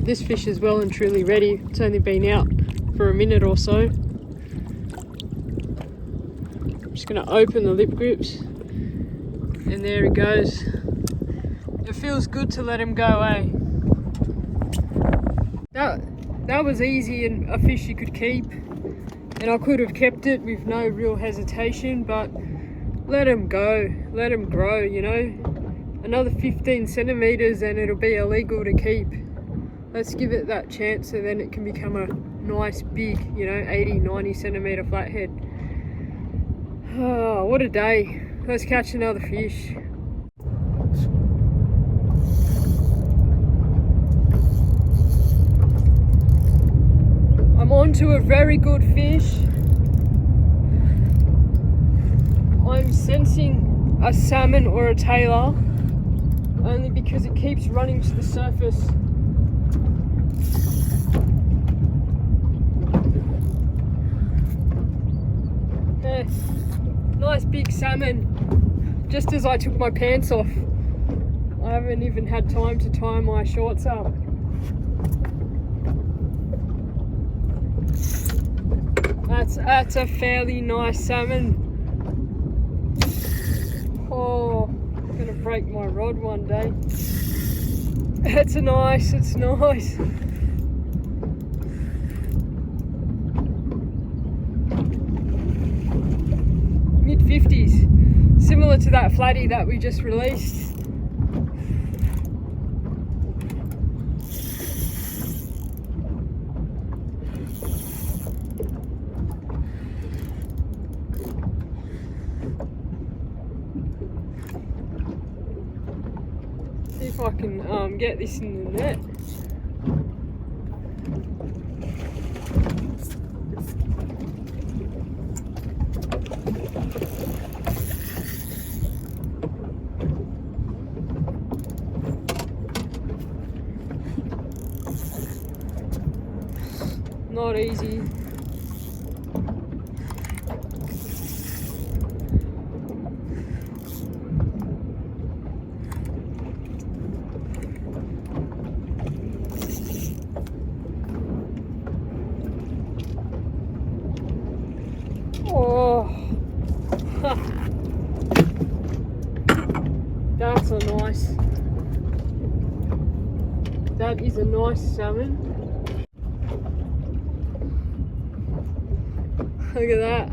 This fish is well and truly ready. It's only been out for a minute or so. I'm just going to open the lip grips, and there he goes. It feels good to let him go, eh? That was easy and a fish you could keep, and I could have kept it with no real hesitation, but let him go, let him grow, you know. Another 15 centimetres and it'll be illegal to keep. Let's give it that chance so then it can become a nice big, you know, 80, 90 centimetre flathead. Oh, what a day. Let's catch another fish. I'm on to a very good fish. I'm sensing a salmon or a tailor, only because it keeps running to the surface. Yeah, nice big salmon, just as I took my pants off. I haven't even had time to tie my shorts up. That's a fairly nice salmon. Oh, I'm gonna break my rod one day. It's nice. Mid-50s, similar to that flatty that we just released. See if I can get this in the net. Not easy. Oh, that's a nice. That is a nice salmon. Look at that.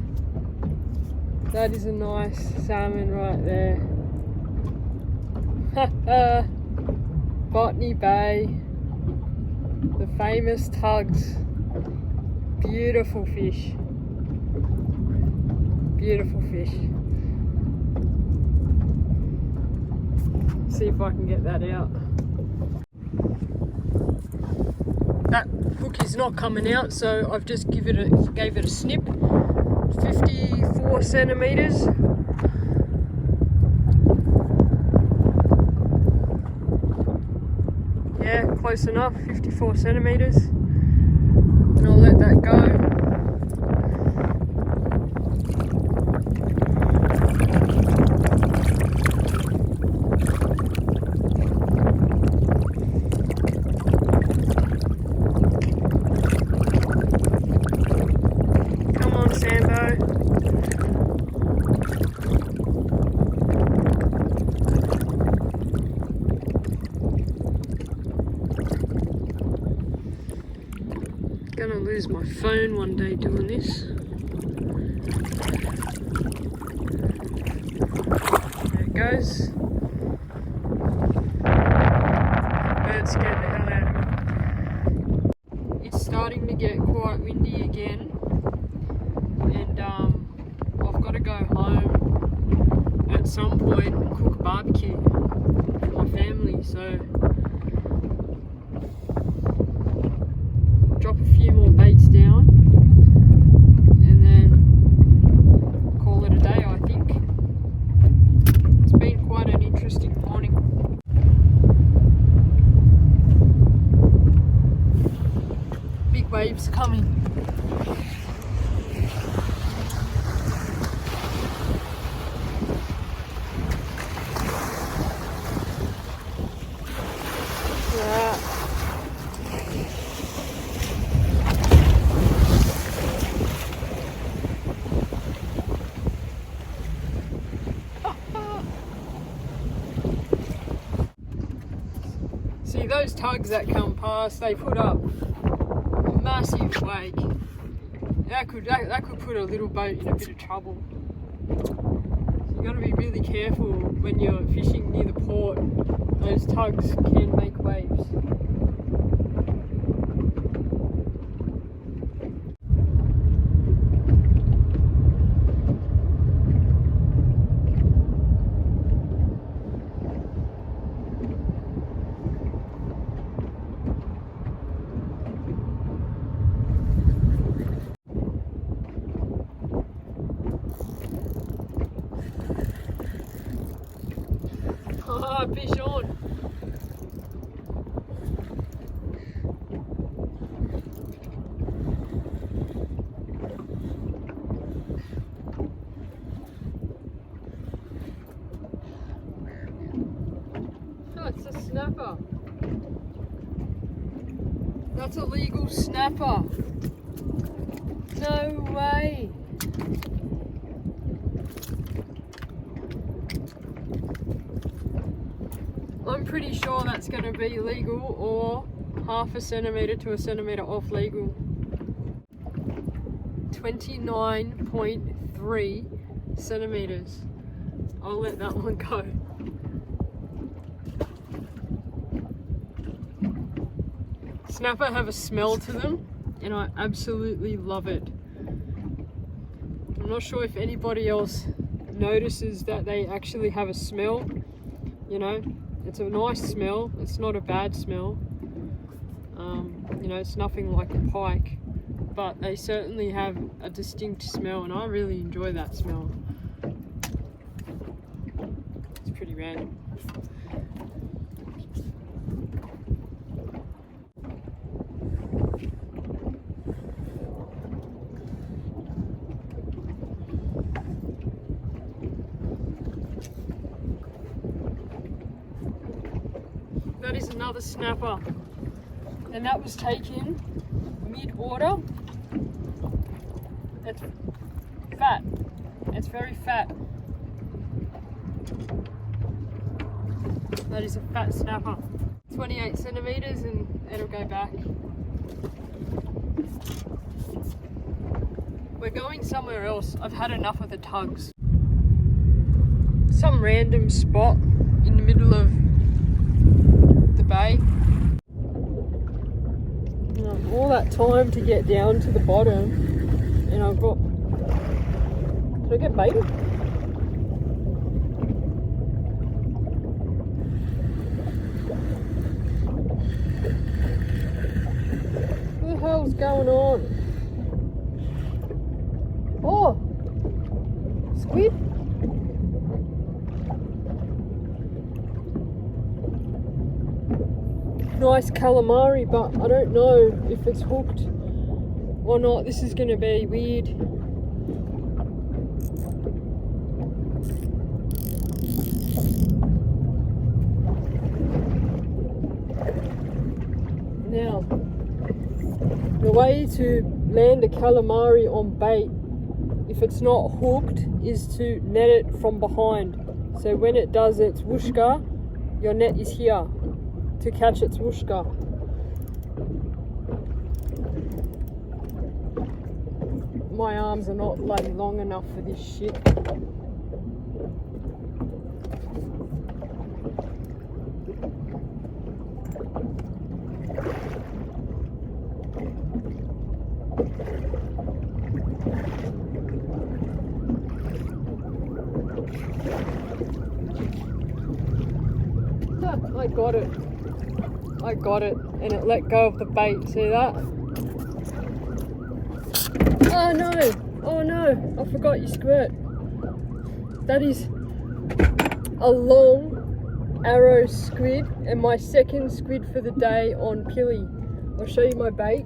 That is a nice salmon right there. Botany Bay. The famous tugs. Beautiful fish. Beautiful fish. See if I can get that out. That hook is not coming out, so I've just gave it a snip. 54 centimeters. Yeah, close enough. 54 centimeters. And I'll let that go. Gonna lose my phone one day doing this. There it goes. Bird scared the hell out of me. It's starting to get quite windy again, and I've got to go home at some point and cook a barbecue for my family, so drop a few more baits down and then call it a day, I think. It's been quite an interesting morning. Big waves coming. Yeah. See, those tugs that come past, they put up a massive wake. That could put a little boat in a bit of trouble. So you've got to be really careful when you're fishing near the port. Those tugs can make waves. Ah, fish on. Oh, it's a snapper. That's a legal snapper. No way. I'm pretty sure that's going to be legal, or half a centimetre to a centimetre off legal. 29.3 centimetres. I'll let that one go. Snapper have a smell to them, and I absolutely love it. I'm not sure if anybody else notices that they actually have a smell, you know. It's a nice smell. It's not a bad smell. You know, it's nothing like a pike, but they certainly have a distinct smell, and I really enjoy that smell. It's pretty random. That is another snapper, and that was taken mid-water. It's fat. It's very fat. That is a fat snapper. 28 centimeters, and it'll go back. We're going somewhere else. I've had enough of the tugs. Some random spot in the middle of the bay. You know, all that time to get down to the bottom, and I've got. Did I get baited? What the hell's going on? Oh, squid. Nice calamari, but I don't know if it's hooked or not. This is going to be weird. Now, the way to land a calamari on bait, if it's not hooked, is to net it from behind. So when it does its whooshka, your net is here to catch its whooshka. My arms are not bloody long enough for this shit. I got it. I got it, and it let go of the bait. See that? Oh no! Oh no! I forgot you squirt. That is a long arrow squid, and my second squid for the day on Pilly. I'll show you my bait.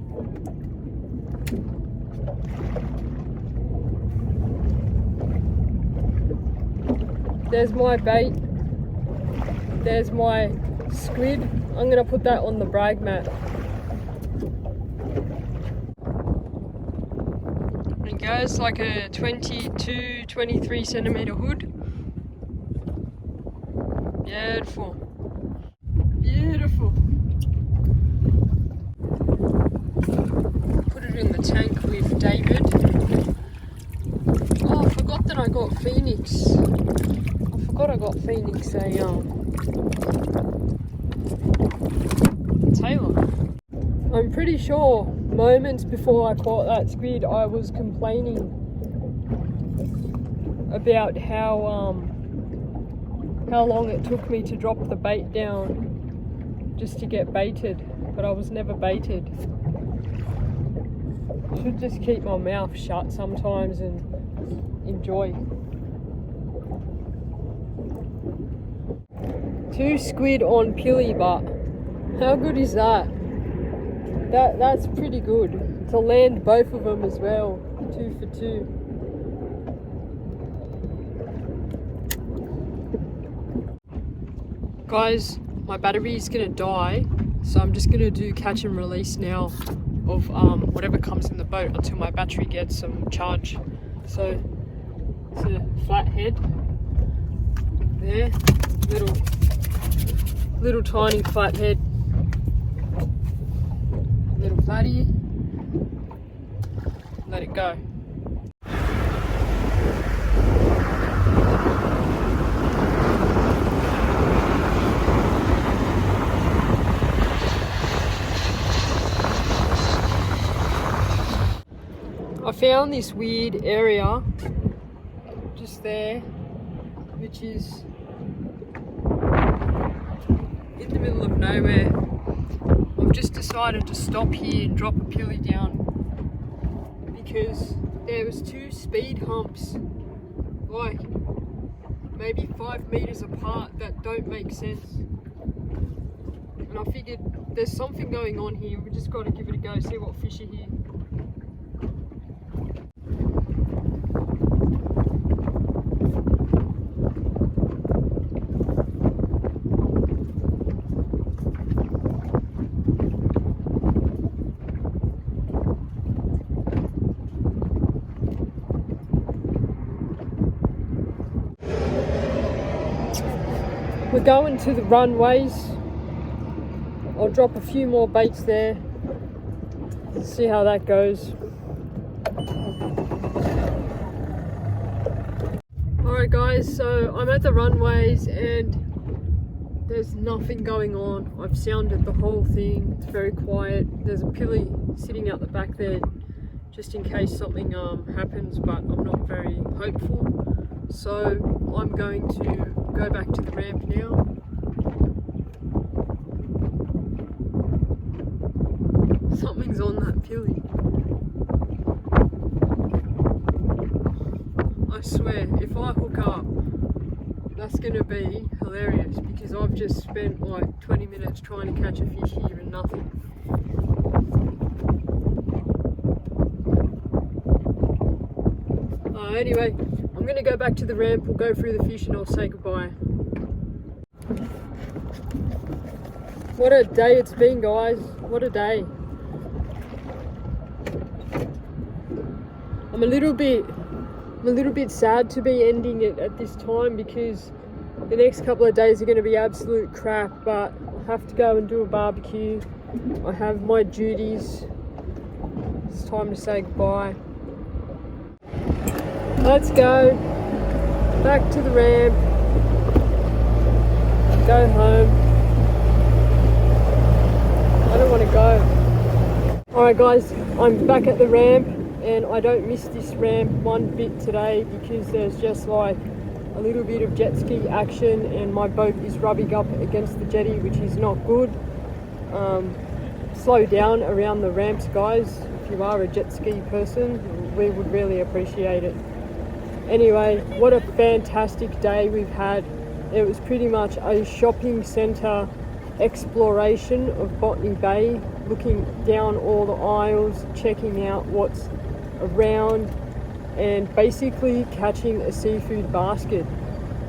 There's my bait. There's my squid. I'm gonna put that on the brag mat. There you go, it's like a 22-23 centimeter hood. Beautiful. Beautiful. Put it in the tank with David. Oh, I forgot that I got Phoenix. I got Phoenix a Taylor. I'm pretty sure moments before I caught that squid, I was complaining about how long it took me to drop the bait down just to get baited, but I was never baited. I should just keep my mouth shut sometimes and enjoy. 2 squid on Pilly, but how good is that? That's pretty good. To land both of them as well. 2 for 2. Guys, my battery is gonna die, so I'm just gonna do catch and release now of whatever comes in the boat until my battery gets some charge. So it's a flat head there, little tiny flat head, little flatty, let it go. I found this weird area just there, which is middle of nowhere. I've just decided to stop here and drop a pilly down because there was 2 speed humps, like maybe 5 meters apart, that don't make sense. And I figured there's something going on here. We just got to give it a go, see what fish are here. We're going to the runways. I'll drop a few more baits there. See how that goes. Alright guys, so I'm at the runways and there's nothing going on. I've sounded the whole thing. It's very quiet. There's a pilly sitting out the back there just in case something happens, but I'm not very hopeful. So I'm going to go back to the ramp now. Something's on that pilly. I swear, if I hook up, that's going to be hilarious because I've just spent like 20 minutes trying to catch a fish here and nothing. Anyway, I'm going to go back to the ramp, we'll go through the fish and I'll say goodbye. What a day it's been, guys. What a day. I'm a little bit sad to be ending it at this time because the next couple of days are going to be absolute crap, but I have to go and do a barbecue. I have my duties. It's time to say goodbye. Let's go back to the ramp, go home. I don't want to go. Alright guys, I'm back at the ramp and I don't miss this ramp one bit today because there's just like a little bit of jet ski action and my boat is rubbing up against the jetty, which is not good. Slow down around the ramps, guys. If you are a jet ski person, we would really appreciate it. Anyway, what a fantastic day we've had. It was pretty much a shopping centre exploration of Botany Bay, looking down all the aisles, checking out what's around and basically catching a seafood basket.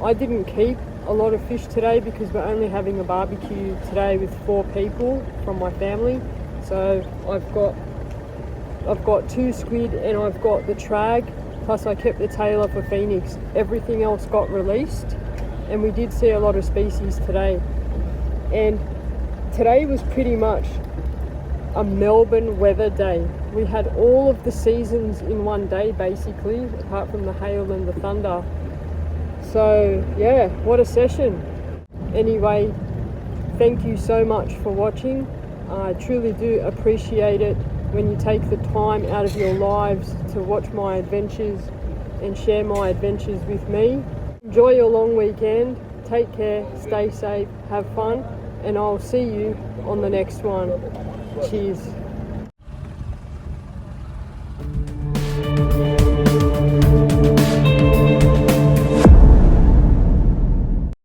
I didn't keep a lot of fish today because we're only having a barbecue today with 4 people from my family. So I've got 2 squid and I've got the trag. Plus I kept the tailor for Phoenix. Everything else got released and we did see a lot of species today. And today was pretty much a Melbourne weather day. We had all of the seasons in one day basically, apart from the hail and the thunder. So yeah, what a session. Anyway, thank you so much for watching. I truly do appreciate it when you take the time out of your lives to watch my adventures and share my adventures with me. Enjoy your long weekend, take care, stay safe, have fun, and I'll see you on the next one. Cheers.